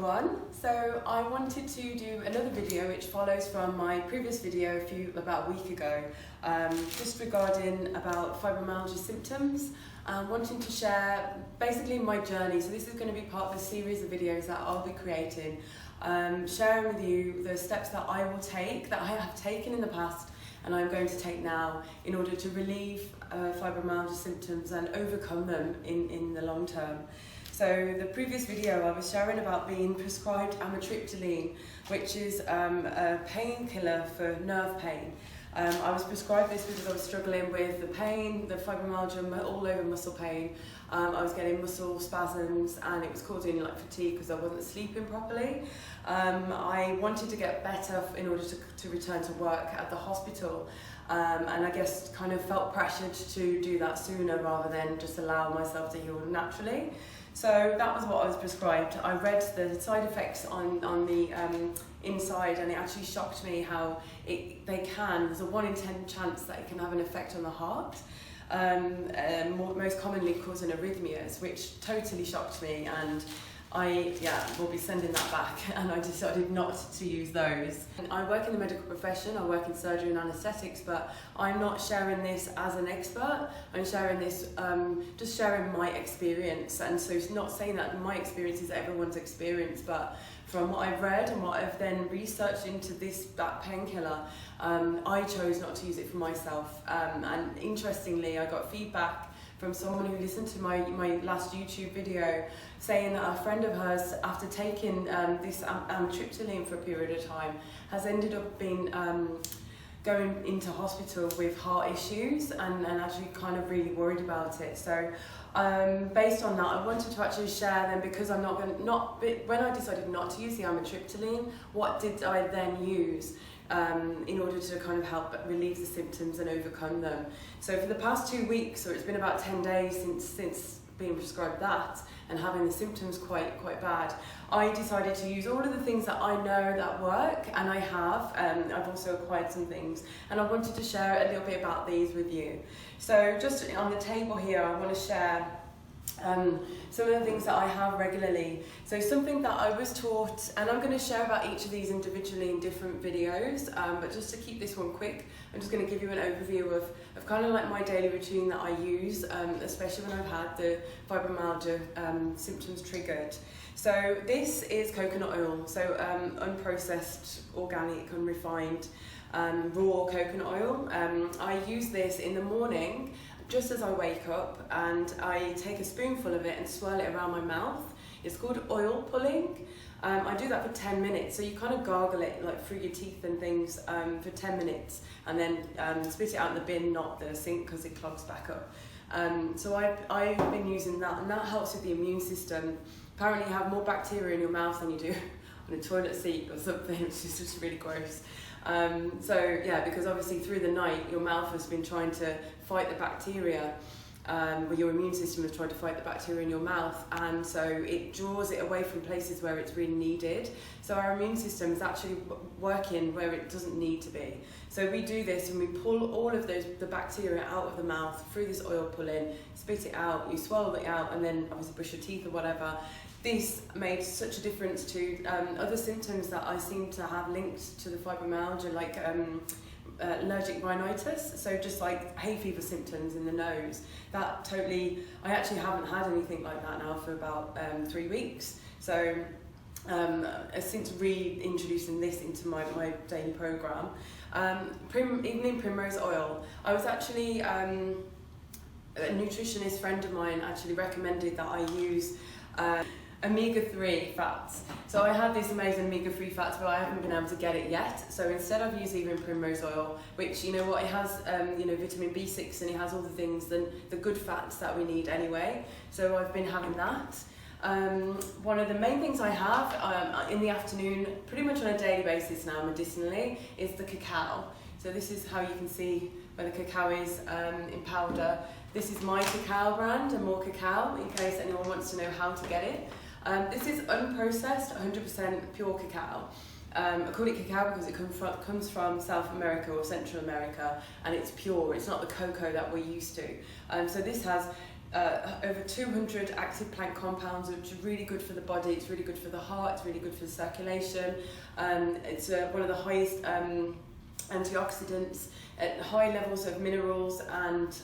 everyone. So I wanted to do another video which follows from my previous video about a week ago, just regarding about fibromyalgia symptoms, wanting to share basically my journey. So this is going to be part of a series of videos that I'll be creating, sharing with you the steps that I will take, that I have taken in the past and I'm going to take now in order to relieve fibromyalgia symptoms and overcome them in the long term. So the previous video I was sharing about being prescribed amitriptyline, which is a painkiller for nerve pain. I was prescribed this because I was struggling with the pain, the fibromyalgia, all over muscle pain. I was getting muscle spasms and it was causing fatigue because I wasn't sleeping properly. I wanted to get better in order to return to work at the hospital, and I guess kind of felt pressured to do that sooner rather than just allow myself to heal naturally. So that was what I was prescribed. I read the side effects on the inside, and it actually shocked me how there's a 1 in 10 chance that it can have an effect on the heart, most commonly causing arrhythmias, which totally shocked me, and I will be sending that back, and I decided not to use those. I work in the medical profession, I work in surgery and anaesthetics, but I'm not sharing this as an expert. I'm sharing this, just sharing my experience, and so it's not saying that my experience is everyone's experience, but from what I've read and what I've then researched into that painkiller, I chose not to use it for myself. And interestingly, I got feedback from someone who listened to my last YouTube video saying that a friend of hers, after taking this amitriptyline for a period of time, has ended up going into hospital with heart issues and actually kind of really worried about it. So based on that, I wanted to actually share then, because when I decided not to use the amitriptyline, what did I then use in order to kind of help relieve the symptoms and overcome them. So for the past 2 weeks, or it's been about 10 days since being prescribed that and having the symptoms quite bad, I decided to use all of the things that I know that work, and I have. I've also acquired some things, and I wanted to share a little bit about these with you. So just on the table here, I want to share some of the things that I have regularly. So something that I was taught, and I'm going to share about each of these individually in different videos, but just to keep this one quick, I'm just going to give you an overview of kind of like my daily routine that I use, especially when I've had the fibromyalgia symptoms triggered. So this is coconut oil, so unprocessed, organic, unrefined, raw coconut oil. I use this in the morning just as I wake up, and I take a spoonful of it and swirl it around my mouth. It's called oil pulling. I do that for 10 minutes, so you kind of gargle it through your teeth and things for 10 minutes, and then spit it out in the bin, not the sink, because it clogs back up. So I've been using that, and that helps with the immune system. Apparently you have more bacteria in your mouth than you do on a toilet seat or something, which is just really gross. So yeah, because obviously through the night your mouth has been trying to fight the bacteria, or your immune system has tried to fight the bacteria in your mouth, and so it draws it away from places where it's really needed. So our immune system is actually working where it doesn't need to be. So we do this and we pull all of the bacteria out of the mouth through this oil pulling, spit it out, you swallow it out, and then obviously brush your teeth or whatever. This made such a difference to other symptoms that I seem to have linked to the fibromyalgia, like allergic rhinitis, so just like hay fever symptoms in the nose. That totally, I actually haven't had anything like that now for about 3 weeks. So since reintroducing this into my daily programme, evening primrose oil. I was actually, a nutritionist friend of mine actually recommended that I use omega-3 fats. So I have this amazing omega-3 fats, but I haven't been able to get it yet. So instead I've used even primrose oil, which, you know what, it has vitamin B6, and it has all the things, the good fats that we need anyway. So I've been having that. One of the main things I have in the afternoon, pretty much on a daily basis now medicinally, is the cacao. So this is how you can see where the cacao is in powder. This is my cacao brand, and more cacao, in case anyone wants to know how to get it. This is unprocessed, 100% pure cacao. I call it cacao because it comes from South America or Central America, and it's pure. It's not the cocoa that we're used to. So this has over 200 active plant compounds, which are really good for the body. It's really good for the heart, it's really good for the circulation. It's one of the highest antioxidants, at high levels of minerals and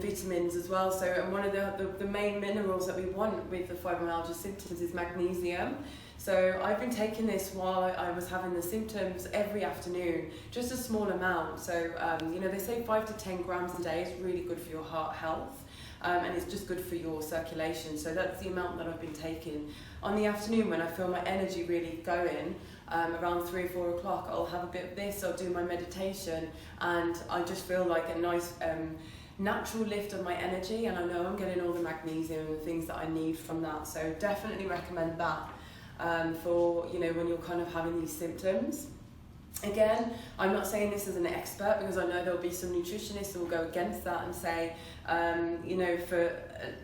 vitamins as well. So one of the main minerals that we want with the fibromyalgia symptoms is magnesium. So I've been taking this while I was having the symptoms every afternoon, just a small amount. So, they say 5 to 10 grams a day is really good for your heart health, and it's just good for your circulation. So that's the amount that I've been taking. On the afternoon, when I feel my energy really going, around 3 or 4 o'clock, I'll have a bit of this, I'll do my meditation, and I just feel like a nice natural lift of my energy, and I know I'm getting all the magnesium and the things that I need from that. So definitely recommend that. For when you're kind of having these symptoms. Again, I'm not saying this as an expert, because I know there'll be some nutritionists who will go against that and say,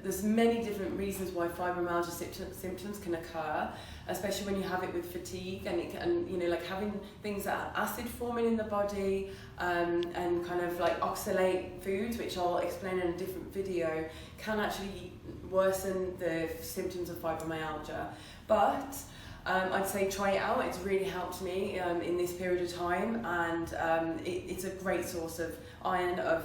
there's many different reasons why fibromyalgia symptoms can occur, especially when you have it with fatigue and like having things that are acid forming in the body, and kind of like oxalate foods, which I'll explain in a different video, can actually worsen the symptoms of fibromyalgia. But I'd say try it out. It's really helped me in this period of time, and it's a great source of iron, of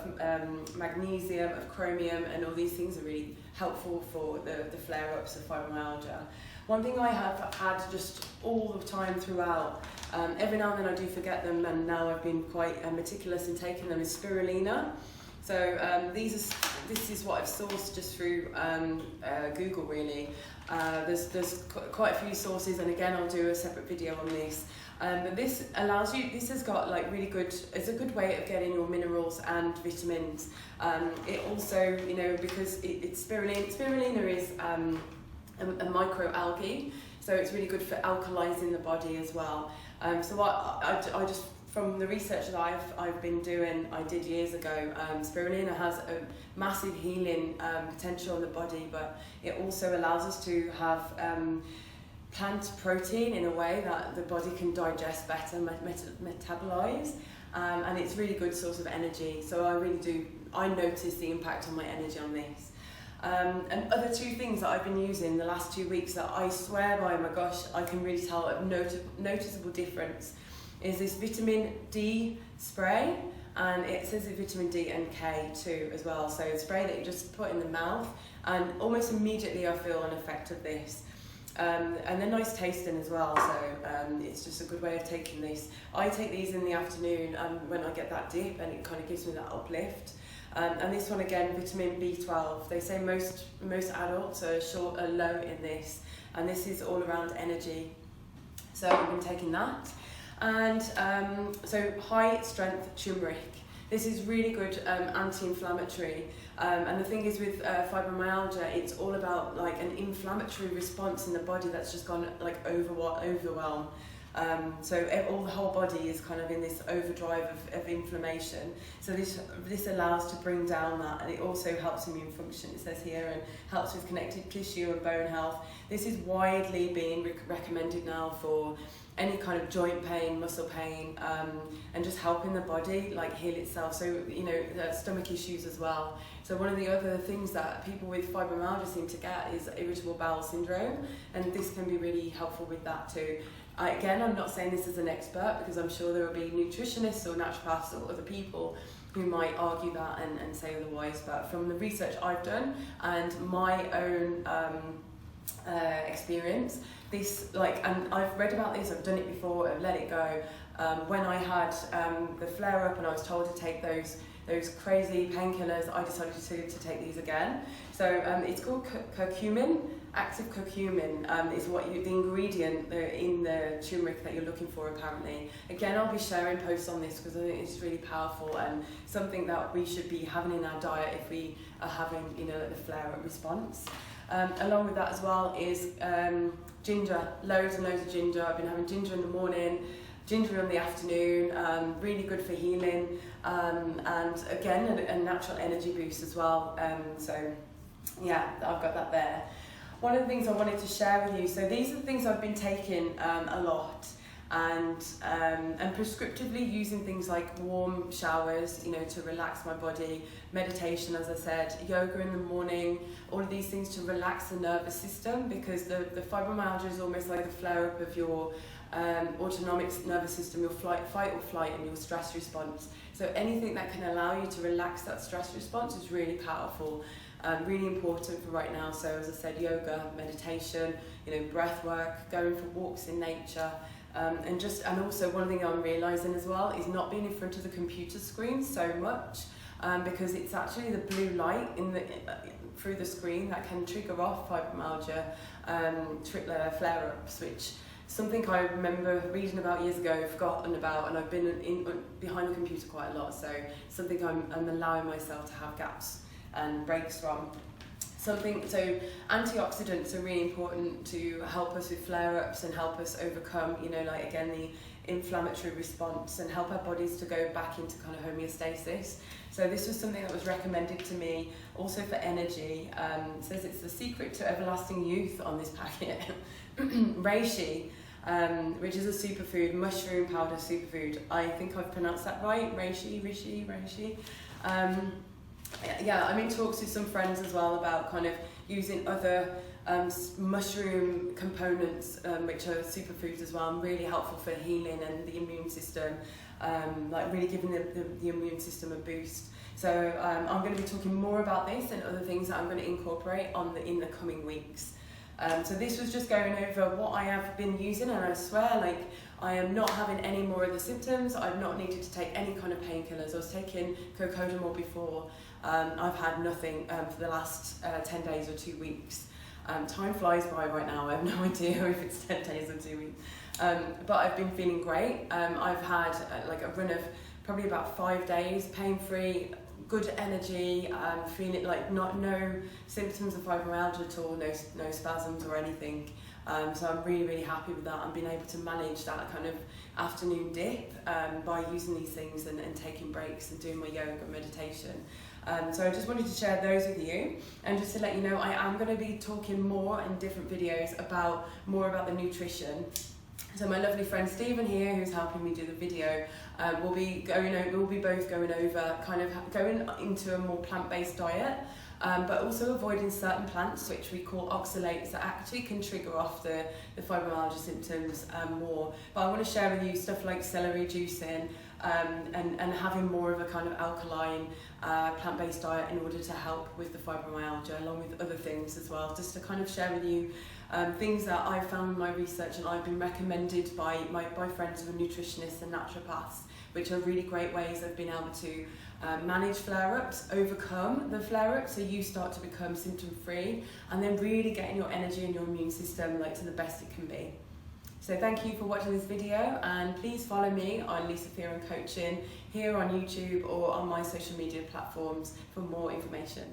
magnesium, of chromium, and all these things are really helpful for the flare-ups of fibromyalgia. One thing I have had just all the time throughout, every now and then I do forget them, and now I've been quite meticulous in taking them, is Spirulina. So this is what I've sourced just through Google, really. There's quite a few sources, and again I'll do a separate video on this. But this allows you, this has got like really good, it's a good way of getting your minerals and vitamins. It also, because it's spirulina is a microalgae, so it's really good for alkalizing the body as well. So I just, from the research that I've been doing, I did years ago, spirulina has a massive healing potential in the body, but it also allows us to have plant protein in a way that the body can digest better, metabolize, and it's really good source of energy. So I notice the impact on my energy on this. And other two things that I've been using the last 2 weeks that I swear by, my gosh, I can really tell a noticeable difference, is this vitamin D spray, and it says it's vitamin D and K too as well. So it's a spray that you just put in the mouth, and almost immediately I feel an effect of this. And they're nice tasting as well, so it's just a good way of taking this. I take these in the afternoon when I get that dip, and it kind of gives me that uplift. And this one again, vitamin B12. They say most adults are low in this, and this is all around energy. So I've been taking that. And so high strength turmeric. This is really good anti-inflammatory. And the thing is with fibromyalgia, it's all about like an inflammatory response in the body that's just gone like overwhelm. So the whole body is kind of in this overdrive of inflammation. So this allows to bring down that, and it also helps immune function, it says here, and helps with connective tissue and bone health. This is widely being recommended now for any kind of joint pain, muscle pain, and just helping the body like heal itself. So stomach issues as well. So one of the other things that people with fibromyalgia seem to get is irritable bowel syndrome, and this can be really helpful with that too. Again, I'm not saying this as an expert, because I'm sure there will be nutritionists or naturopaths or other people who might argue that and say otherwise, but from the research I've done and my own experience, this, and I've read about this, I've done it before, I've let it go. When I had the flare up and I was told to take those crazy painkillers, I decided to take these again. So it's called curcumin. Active curcumin is the ingredient in the turmeric that you're looking for, apparently. Again, I'll be sharing posts on this because I think it's really powerful and something that we should be having in our diet if we are having the flare-up response. Along with that as well is ginger, loads and loads of ginger. I've been having ginger in the morning, ginger in the afternoon, really good for healing, and again a natural energy boost as well. So yeah, I've got that there. One of the things I wanted to share with you, so these are the things I've been taking a lot, and prescriptively using things like warm showers, you know, to relax my body, meditation, as I said, yoga in the morning, all of these things to relax the nervous system, because the fibromyalgia is almost like a flare-up of your autonomic nervous system, your fight or flight, and your stress response. So anything that can allow you to relax that stress response is really powerful, really important for right now. So as I said, yoga, meditation, you know, breath work, going for walks in nature, and also one thing I'm realising as well is not being in front of the computer screen so much, because it's actually the blue light through the screen that can trigger off fibromyalgia flare-ups, which something I remember reading about years ago, forgotten about, and I've been behind the computer quite a lot, so something I'm allowing myself to have gaps and breaks from. So antioxidants are really important to help us with flare-ups and help us overcome, you know, like again, the inflammatory response, and help our bodies to go back into kind of homeostasis. So this was something that was recommended to me also for energy. It says it's the secret to everlasting youth on this packet. Reishi, which is a superfood, mushroom powder superfood. I think I've pronounced that right. Reishi. Yeah, I'm in talks with some friends as well about kind of using other mushroom components, which are superfoods as well, and really helpful for healing and the immune system, like really giving the immune system a boost. So I'm going to be talking more about this and other things that I'm going to incorporate in the coming weeks. So this was just going over what I have been using, and I swear, like, I am not having any more of the symptoms. I've not needed to take any kind of painkillers. I was taking cocodamol before. I've had nothing for the last 10 days or 2 weeks. Time flies by right now. I have no idea if it's 10 days or 2 weeks. But I've been feeling great. I've had like a run of probably about 5 days, pain-free, good energy, feeling like no symptoms of fibromyalgia at all, no spasms or anything. So I'm really, really happy with that. I've been able to manage that kind of afternoon dip by using these things and taking breaks and doing my yoga and meditation. So I just wanted to share those with you, and just to let you know, I am going to be talking more in different videos more about the nutrition. So my lovely friend Stephen here, who's helping me do the video, we'll be both going over kind of going into a more plant-based diet, but also avoiding certain plants which we call oxalates that actually can trigger off the fibromyalgia symptoms more. But I want to share with you stuff like celery juicing, and having more of a kind of alkaline plant-based diet in order to help with the fibromyalgia, along with other things as well, just to kind of share with you things that I've found in my research and I've been recommended by friends who are nutritionists and naturopaths, which are really great ways of being able to manage flare-ups, overcome the flare-ups, so you start to become symptom-free, and then really getting your energy and your immune system like to the best it can be. So thank you for watching this video, and please follow me on Lisa Fearon Coaching here on YouTube or on my social media platforms for more information.